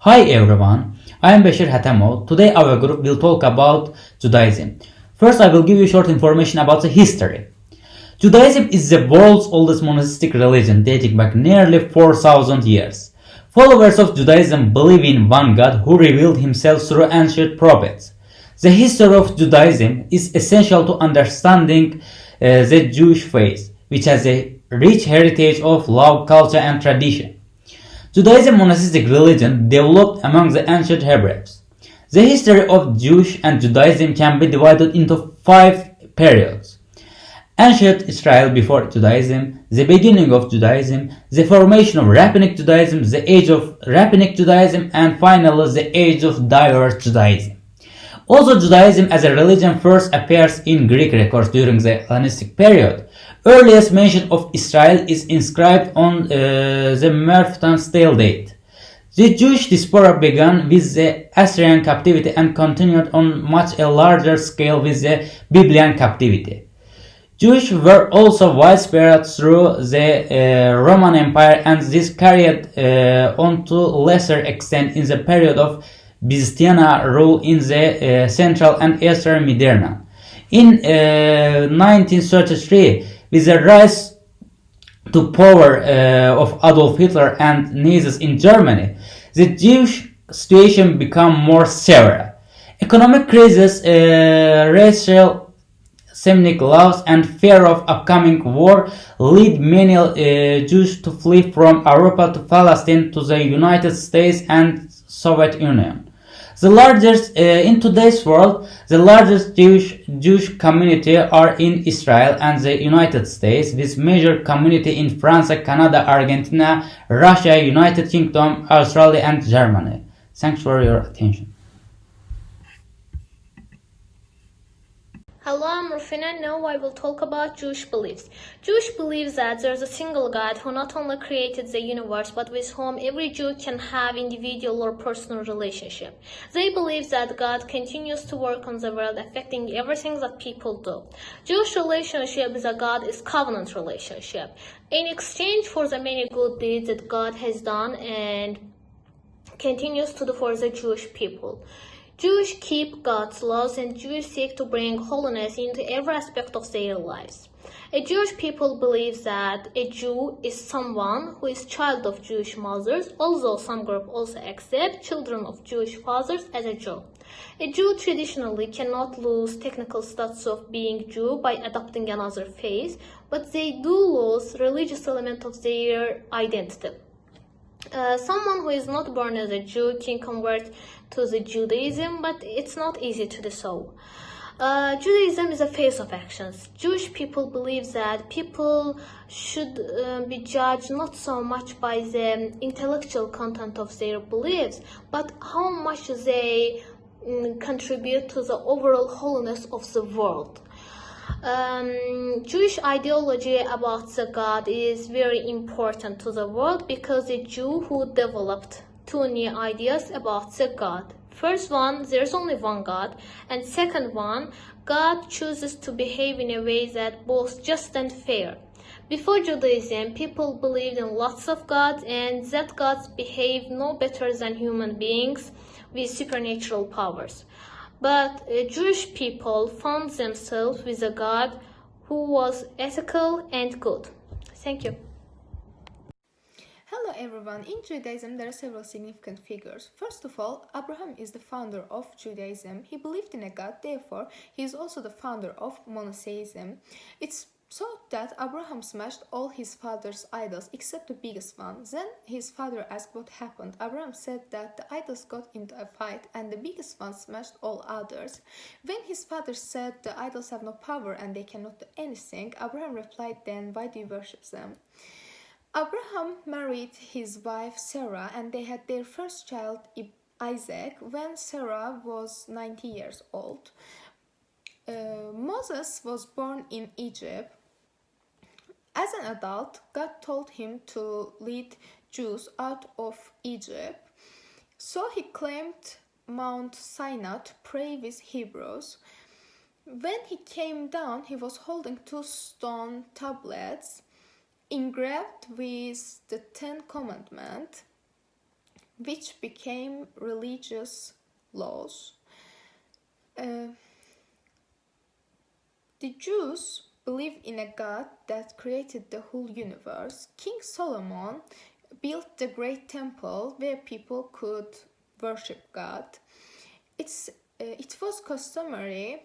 Hi everyone, I am Bashir Hatamo. Today our group will talk about Judaism. First I will give you short information about the history. Judaism is the world's oldest monotheistic religion dating back nearly 4,000 years. Followers of Judaism believe in one God who revealed himself through ancient prophets. The history of Judaism is essential to understanding the Jewish faith, which has a rich heritage of law, culture and tradition. Judaism monotheistic religion developed among the ancient Hebrews. The history of Jewish and Judaism can be divided into five periods. Ancient Israel before Judaism, the beginning of Judaism, the formation of Rabbinic Judaism, the age of Rabbinic Judaism, and finally the age of diverse Judaism. Also, Judaism as a religion first appears in Greek records during the Hellenistic period. Earliest mention of Israel is inscribed on the Merftan stele date. The Jewish diaspora began with the Assyrian captivity and continued on much a larger scale with the Babylonian captivity. Jews were also widespread through the Roman Empire, and this carried on to lesser extent in the period of Byzantine rule in the Central and Eastern Mediterranean. In 1933, with the rise to power of Adolf Hitler and Nazis in Germany, the Jewish situation became more severe. Economic crisis, racial Semitic laws, and fear of upcoming war led many Jews to flee from Europe to Palestine, to the United States and Soviet Union. The largest in today's world, the largest Jewish community are in Israel and the United States, with major community in France, Canada, Argentina, Russia, United Kingdom, Australia, and Germany. Thanks for your attention. Hello, I'm Rufina. Now I will talk about Jewish beliefs. Jewish believes that there is a single God who not only created the universe, but with whom every Jew can have individual or personal relationship. They believe that God continues to work on the world, affecting everything that people do. Jewish relationship with a God is covenant relationship. In exchange for the many good deeds that God has done and continues to do for the Jewish people, Jews keep God's laws, and Jews seek to bring holiness into every aspect of their lives. A Jewish people believes that a Jew is someone who is child of Jewish mothers, although some groups also accept children of Jewish fathers as a Jew. A Jew traditionally cannot lose technical status of being Jew by adopting another faith, but they do lose religious element of their identity. Someone who is not born as a Jew can convert to the Judaism, but it's not easy to do so. Judaism is a faith of actions. Jewish people believe that people should be judged not so much by the intellectual content of their beliefs, but how much they contribute to the overall holiness of the world. Jewish ideology about the God is very important to the world because a Jew who developed two new ideas about the God. First one, there's only one God, and second one, God chooses to behave in a way that both just and fair. Before Judaism, people believed in lots of gods, and that gods behave no better than human beings with supernatural powers. But Jewish people found themselves with a God who was ethical and good. Thank you. Hello everyone, in Judaism there are several significant figures. First of all, Abraham is the founder of Judaism. He believed in a God, therefore he is also the founder of monotheism. It's so that Abraham smashed all his father's idols except the biggest one. Then his father asked what happened. Abraham said that the idols got into a fight and the biggest one smashed all others. When his father said the idols have no power and they cannot do anything, Abraham replied, then why do you worship them? Abraham married his wife Sarah and they had their first child Isaac when Sarah was 90 years old. Moses was born in Egypt. As an adult, God told him to lead Jews out of Egypt. So he climbed Mount Sinai to pray with Hebrews. When he came down, he was holding two stone tablets engraved with the Ten Commandments. which became religious laws. The Jews believe in a God that created the whole universe. King Solomon built the great temple where people could worship God. It was customary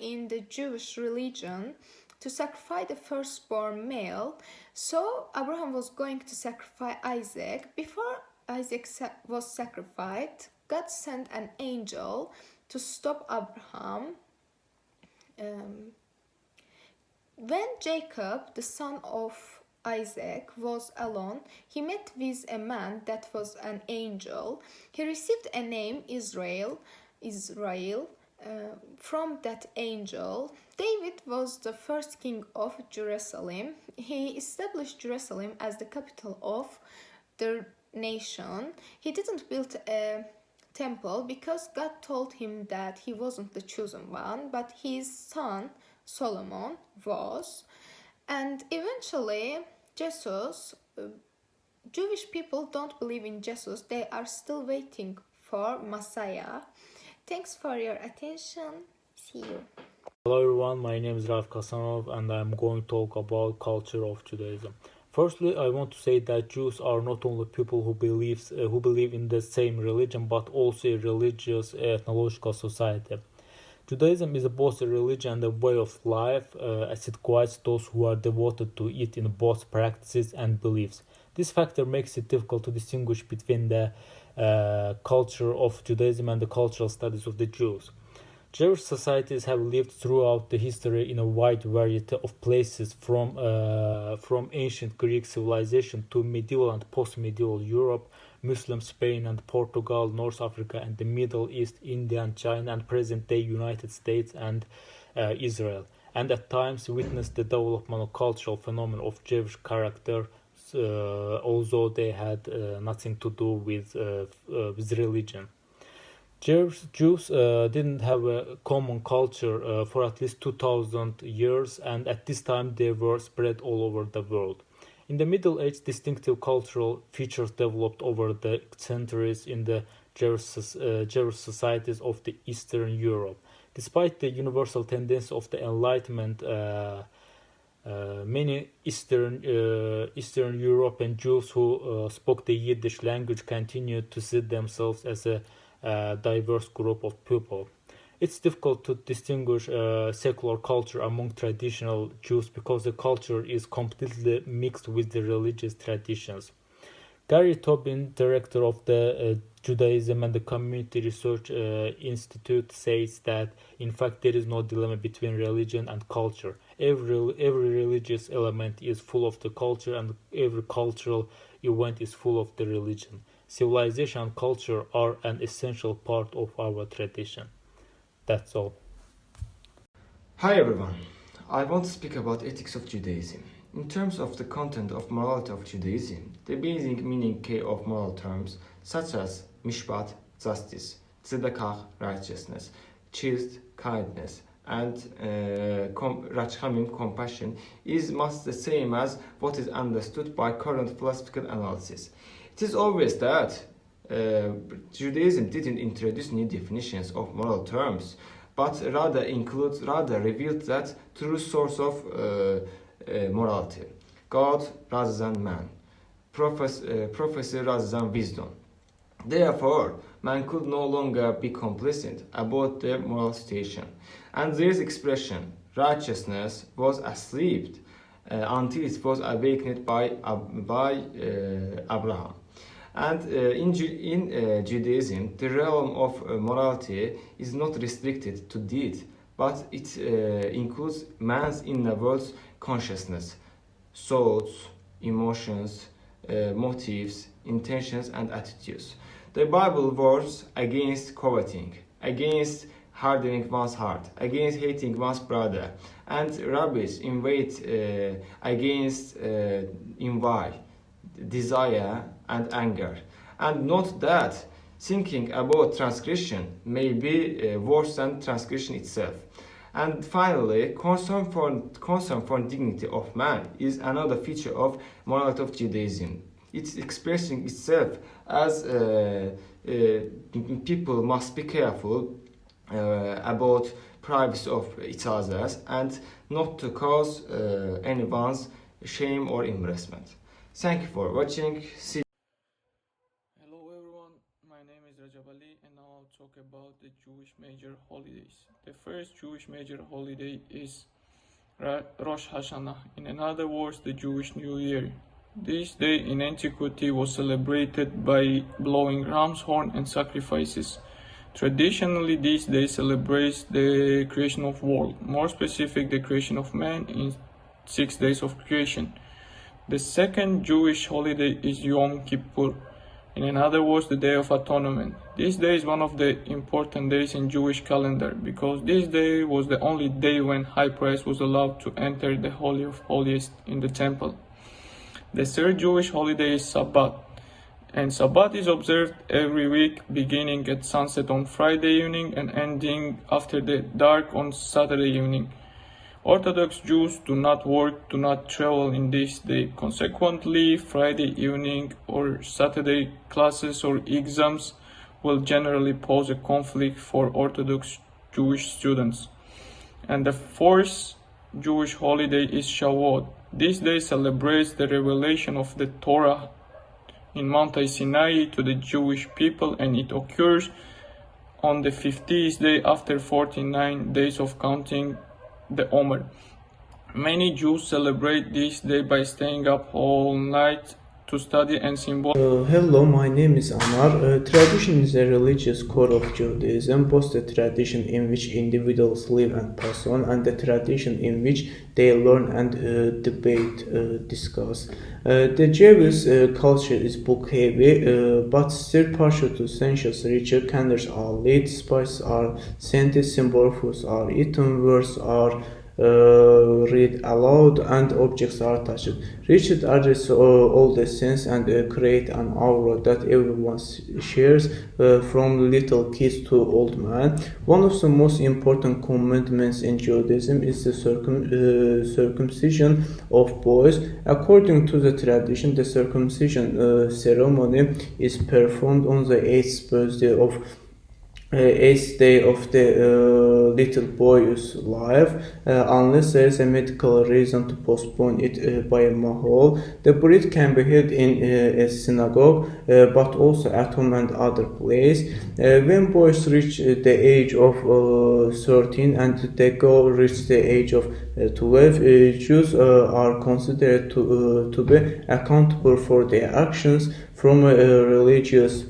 in the Jewish religion to sacrifice the firstborn male. So Abraham was going to sacrifice Isaac. Before Isaac was sacrificed, God sent an angel to stop Abraham. When Jacob, the son of Isaac, was alone, he met with a man that was an angel. He received a name Israel, from that angel. David was the first king of Jerusalem. He established Jerusalem as the capital of the nation. He didn't build a temple because God told him that he wasn't the chosen one, but his son Solomon was. And eventually Jesus, Jewish people don't believe in Jesus. They are still waiting for Messiah. Thanks for your attention. See you. Hello everyone, my name is Raif Kasanov and I'm going to talk about culture of Judaism. Firstly, I want to say that Jews are not only people who believe in the same religion, but also a religious ethnological society. Judaism is both a religion and a way of life, as it guides those who are devoted to it in both practices and beliefs. This factor makes it difficult to distinguish between the culture of Judaism and the cultural studies of the Jews. Jewish societies have lived throughout the history in a wide variety of places, from ancient Greek civilization to medieval and post-medieval Europe, Muslim Spain and Portugal, North Africa and the Middle East, India and China, and present-day United States and Israel, and at times witnessed the development of cultural phenomena of Jewish character, although they had nothing to do with religion. Jews didn't have a common culture for at least 2000 years, and at this time they were spread all over the world. In the Middle Age, distinctive cultural features developed over the centuries in the Jewish societies of the Eastern Europe. Despite the universal tendency of the Enlightenment, many Eastern European Jews who spoke the Yiddish language continued to see themselves as a diverse group of people. It's difficult to distinguish secular culture among traditional Jews because the culture is completely mixed with the religious traditions. Gary Tobin, director of the Judaism and the Community Research Institute, says that in fact there is no dilemma between religion and culture. Every religious element is full of the culture, and every cultural event is full of the religion. Civilization and culture are an essential part of our tradition. That's all. Hi everyone, I want to speak about ethics of Judaism. In terms of the content of morality of Judaism, the basic meaning of moral terms such as mishpat, justice, tzedakah, righteousness, chesed, kindness, and rachamim, compassion, is much the same as what is understood by current philosophical analysis. It is obvious that Judaism didn't introduce new definitions of moral terms, but rather revealed that true source of morality: God rather than man, prophecy rather than wisdom. Therefore, man could no longer be complacent about their moral situation, and this expression, righteousness, was asleep until it was awakened by Abraham. And in Judaism, the realm of morality is not restricted to deed, but it includes man's inner world's consciousness, thoughts, emotions, motives, intentions, and attitudes. The Bible warns against coveting, against hardening one's heart, against hating one's brother, and rabbis invade against envy, desire, and anger. And note that thinking about transgression may be worse than transgression itself. And finally, concern for dignity of man is another feature of morality of Judaism. it's expressing itself as people must be careful about privacy of each others and not to cause anyone's shame or embarrassment. Thank you for watching. See Hello everyone, my name is Rajab Ali and now I'll talk about the Jewish major holidays. The first Jewish major holiday is Rosh Hashanah, in other words the Jewish New Year. This day in antiquity was celebrated by blowing ram's horn and sacrifices. Traditionally, this day celebrates the creation of world, more specific the creation of man in 6 days of creation. The second Jewish holiday is Yom Kippur, in other words the Day of Atonement. This day is one of the important days in Jewish calendar because this day was the only day when high priest was allowed to enter the Holy of Holiest in the temple. The third Jewish holiday is Sabbath, and Sabbath is observed every week beginning at sunset on Friday evening and ending after the dark on Saturday evening. Orthodox Jews do not work, do not travel in this day. Consequently, Friday evening or Saturday classes or exams will generally pose a conflict for Orthodox Jewish students. And the fourth Jewish holiday is Shavuot. This day celebrates the revelation of the Torah in Mount Sinai to the Jewish people, and it occurs on the 50th day after 49 days of counting the Omer. Many Jews celebrate this day by staying up all night to study and symbol. Hello, my name is Anar. Tradition is a religious core of Judaism, both the tradition in which individuals live and pass on, and the tradition in which they learn and discuss. The Jewish culture is book heavy, but still partial to sensuous ritual. Candles are lit, spices are scented, symbol foods are eaten, words are read aloud, and objects are touched. Rituals address all the sense and create an aura that everyone shares, from little kids to old man. One of the most important commandments in Judaism is the circumcision of boys. According to the tradition, the circumcision ceremony is performed on the 8th day of the little boy's life, unless there is a medical reason to postpone it by a mahol. The brit can be held in a synagogue, but also at home and other places. When boys reach the age of 13 and the girl reach the age of 12, Jews are considered to be accountable for their actions from a religious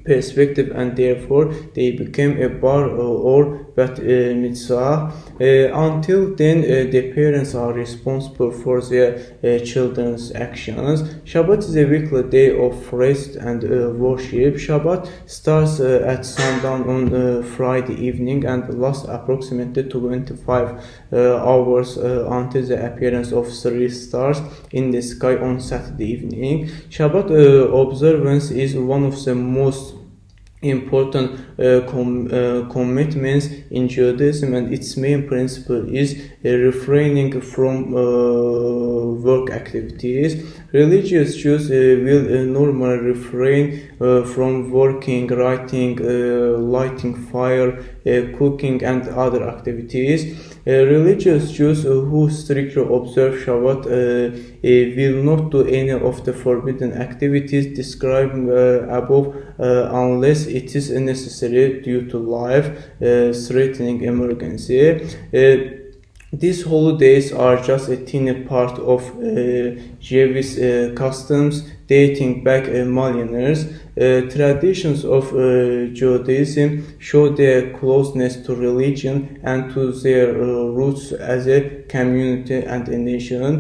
perspective, and therefore they became a bar or bat mitzvah. Until then, the parents are responsible for their children's actions. Shabbat is a weekly day of rest and worship. Shabbat starts at sundown on Friday evening and lasts approximately 25 hours until the appearance of 3 stars in the sky on Saturday evening. Shabbat observance is one of the most important commitments in Judaism, and its main principle is refraining from work activities. Religious Jews will normally refrain from working, writing, lighting fire, cooking, and other activities. Religious Jews who strictly observe Shabbat will not do any of the forbidden activities described above unless it is necessary due to life-threatening emergency. These holidays are just a teeny part of Jewish customs dating back millennials. Traditions of Judaism show their closeness to religion and to their roots as a community and a nation.